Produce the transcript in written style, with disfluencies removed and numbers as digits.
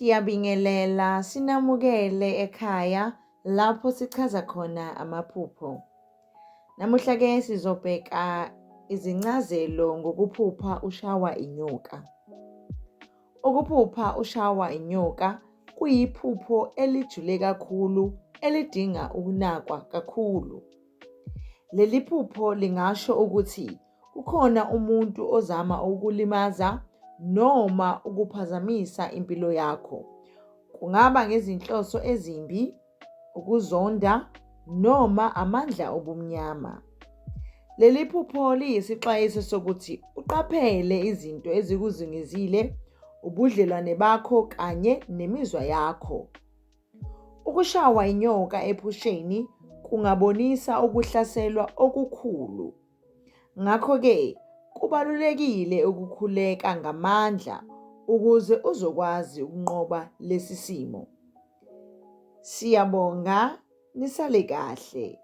Siyabingelela, sinamukele ekhaya lapho sichaza khona amaphupho. Namuhla-ke sizobheka izincazelo ngokuphupha ushawa inyoka. Ukuphupha ushawa inyoka kuyiphupho elijule kakhulu elidinga ukunakwa kakhulu. Leli phupho lingasho ukuthi kukhona umuntu ozama ukulimaza noma ukuphazamisa impilo yakho. Kungaba ngezinhloso ezimbi, ukuzonda noma amandla obumnyama. Leli phupho liyisixwayiso sokuthi uqaphele izinto ezikuzungezile, ubudlelwane bakho kanye nemizwa yakho. Ukushawa inyoka ephusheni kungabonisa ukuhlaselwa okukhulu. Ngakho-ke, kubalulekile ukukhuleka ngamandla ukuze uzokwazi ukunqoba lesi simo. Siyabonga, nisale kahle.